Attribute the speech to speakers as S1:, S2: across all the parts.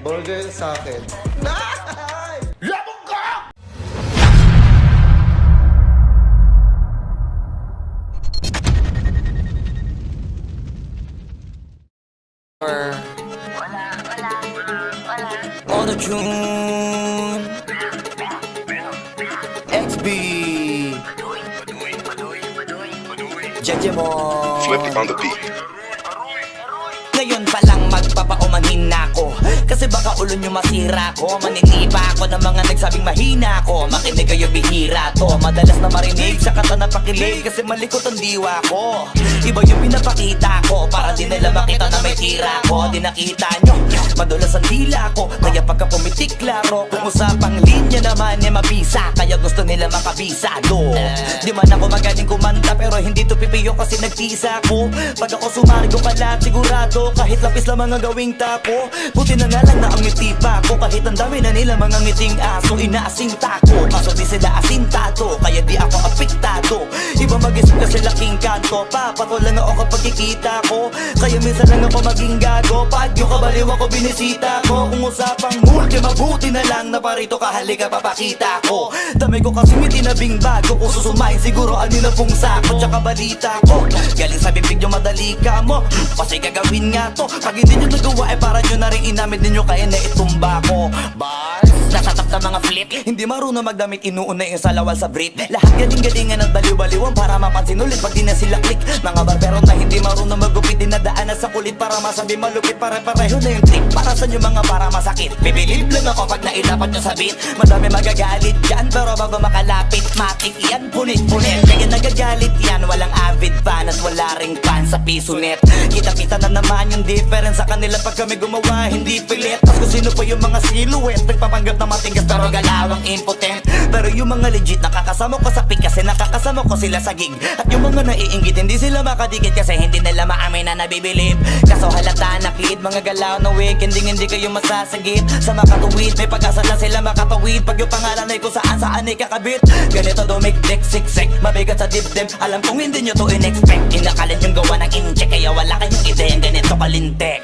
S1: Burger sa akin.
S2: Labog ka!
S3: Auto-tune XB Jejemon
S4: Flip it on the beat.
S3: Ngayon pa lang magpapaumanhin na ako Kasi baka ulo nyo masira ko. Maninipa ako ng mga nagsabing mahina ko. Makinig kayo bihira to. Madalas na marinig sa kata na pakilig Kasi malikot ang diwa ko. Iba yung pinapakita ko Para di nila makita na may tira ko. Di nakita nyo, madulas ang dila ko. Kaya pagka pumitik klaro Kung usapang linya naman mabisa. Kaya gusto nila makabisado. Di man ako magaling kumanta Pero hindi to pipiyo kasi nagtisa ko. Pag ako sumargo ka lang sigurado kahit lapis lang mga gawing tapo. Buti na nga lang na ang ngiti pa ko. Kahit ang dami na nila mga ngiting aso. Inaasinta ko, kaso di sila asintado. Kaya di ako apektado. Iba mag-isip kasi laking kanto. Papato lang ako kapag kikita ko. Kaya minsan lang ako maging gago. Pag yung kabaliw ako binisita ko. Kung usapang multi mabuti na lang na parito ka halika papakita ko. Dami ko kasi ngiti na bing bago. Kung susumayin siguro ano na pong sako. Tsaka balita ko galing sa bibig nyo madali ka mo. Kasi gagawin nga to. Pag hindi nyo nagawa para nyo na rin inamit ninyo kaya na itumba ko. Bars nasatap na mga flip. Hindi marunong magdamit inuuna yung salawal sa brief. Lahat galing-galingan at baliw-baliwan para mapansin ulit pag di na sila click. Mga barbero na hindi marunong magupit dinadaan na sa kulit para masabi malupit. Pare-pareho na yung trick para sa nyo mga para masakit. Bibilib lang ako pag nailapat nyo sa beat. Madami magagalit dyan pero bago makalapit matik yan punit-punit. Kaya nagagalit yan walang avid fan at wala ring fan sa piso net. Kita-kita na naman yung difference sa kanila pag kami gumawa hindi pilit. Tapos kung sino pa yung mga silhouette nagpapanggap na matigas pero galawang impotent. Pero yung mga legit nakakasama ko sa pick kasi nakakasama ko sila sa gig. At yung mga naiinggit hindi sila makadikit kasi hindi nila maamin na nabibilib. Kaso halata naklead mga galaw na weak hindi kayo masasagit. Sa makatuwid may pag-asa na sila makatawid. Pag yung pangalan ay kung saan ay kakabit. Ganito dumikdik siksik mabigat sa dibdib. Alam kong hindi nyo to in-expect. Inakalit yung gawa ng incheck kaya wala kayong ideyang ganito kalintek.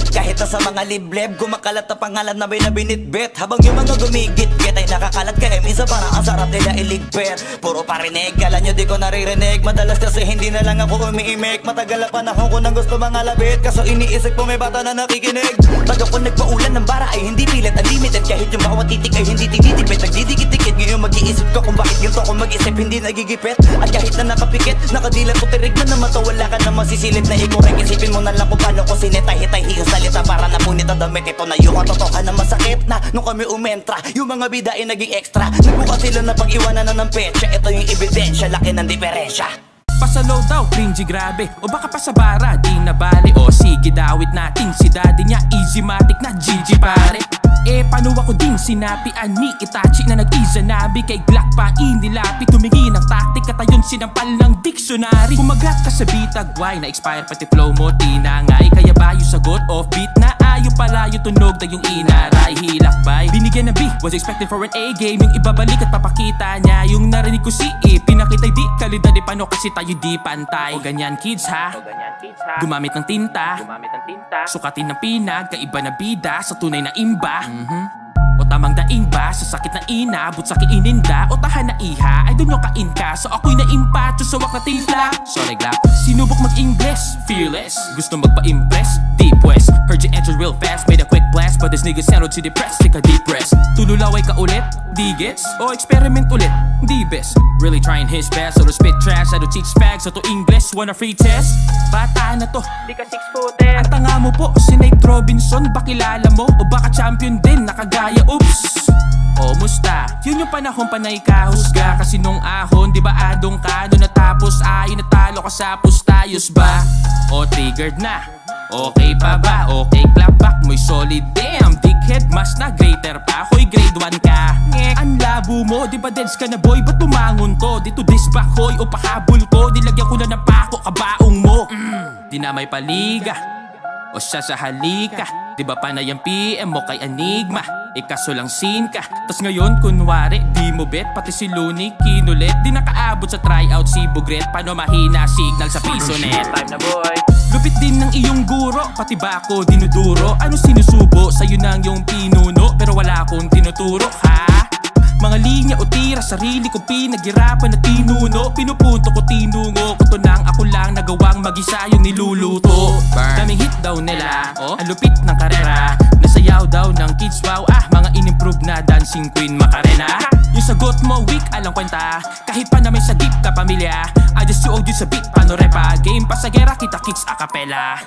S3: Kahit na sa mga libleb gumakalat na pangalan na may nabinitbit. Habang yung mga gumigit-git ay nakakalat kaya minsan parang ang sarap nila iligpit. Puro parinig, kala nyo di ko naririnig. Madalas kasi hindi na lang ako umiimik. Matagal na panahon ko nang gusto mga labit. Kaso iniisip ko may bata na nakikinig. Pag ako nagpaulan ng bara ay hindi pilit unlimited. Kahit yung bawat titik ay hindi tinitipid. Nagdidikit-dikit ngayon mag-iisip ko kung bakit ganito ako mag-isip hindi nagigipit. At kahit na nakapikit, nakadilat ko tirig na naman to. Wala ka na masisilip na ikorek. Isipin mo na lang kung paano ko sinetay-hitay yung salita para napunit ang damit. Ito na yung katotohan na masakit na nung kami umentra. Yung mga bida ay naging extra. Nagbukas sila na pag-iwanan na ng petsa. Ito yung ebidensya, laki ng diferensya.
S5: Pasalaw daw, cringy grabe. O baka pa sa bara, di na bali. O sige, dawit natin si daddy niya, easy matic na GG pare. Eh paano ako din sinapian ni Itachi na nag-izanabi. Kay Glock pa inilapi, tumingin ang taktik at ayon sinampal ng dictionary. Kumagat ka sa bitag, why na-expire pati flow mo tinangay. Kaya ba yung sagot offbeat na ayaw pala yung tunog na yung inaray. Hilakbay, binigyan ng B, was expected for an A game. Yung ibabalik at papakita niya yung narinig ko si E. Pinakita'y di kalidad di paano kasi tayo di pantay. O ganyan kids ha, gumamit ng tinta, sukatin ng pinag, kaiba na bida sa tunay na imba. O tamang daing ba sa sakit na inabot sa kiininda. O tahan na iha ay doon nyo kain ka. So ako'y naimpacho sa wak na timpla. Sorry Glock, sinubok mag-Ingles, fearless, gusto magpa-impress, deep west. Heard you entered real fast, made a quick blast, but this nigga sounded too depressed, take a deep rest. Tululaway ka ulit, di gets? O experiment ulit, di best. Really trying his best, so to spit trash, I do teach fags, so to English, wanna free test? Bata na to, di ka 6-footer. Ang tanga mo po, si Nate Robinson, bakilala mo? O baka champion din, nakagaya, oops. O musta? Yun yung panahon pa na ikahusga. Kasi nung ahon, di ba adong ka? Doon natapos ay natalo ka sa pustayos ba? O triggered na? Okay pa ba? Okay clap back mo'y solid. Damn, dickhead, mas na greater pa. Ako'y grade 1 ka. Ngek, ang labo mo, di ba deds ka na boy? Ba't bumangon to? Dito disback hoy o pahabol ko. Dilagyan ko na ng pako, kabaong mo. Di na may paliga o siya sa halika. Di ba panay ang PM mo kay Enigma? Ikaso lang scene ka. Tas ngayon kunwari di mo bet. Pati si Looney kinulit. Di nakaabot sa tryout si Bugret. Paano mahina signal sa piso net? Time na boy. Lupit din ng iyong guro, pati ba ako dinuduro? Ano sinusubo? Sa'yo nang yung pinuno, pero wala akong tinuturo, ha? Mga linya o tira, sarili ko pinaghirapan na tinuno. Pinupunto ko, tinungo ko to nang ako lang nagawang mag-isa yung niluluto. Daming hit daw nila, ang lupit ng karera. Nasayaw daw ng kids, wow, mga in-improve na dancing queen Macarena. Yung sagot mo weak, alang kwenta. Kahit pa namin sa deep ka pamilya, I just suog yun sa beat, paano repa. Game pasagera, kita kicks a cappella.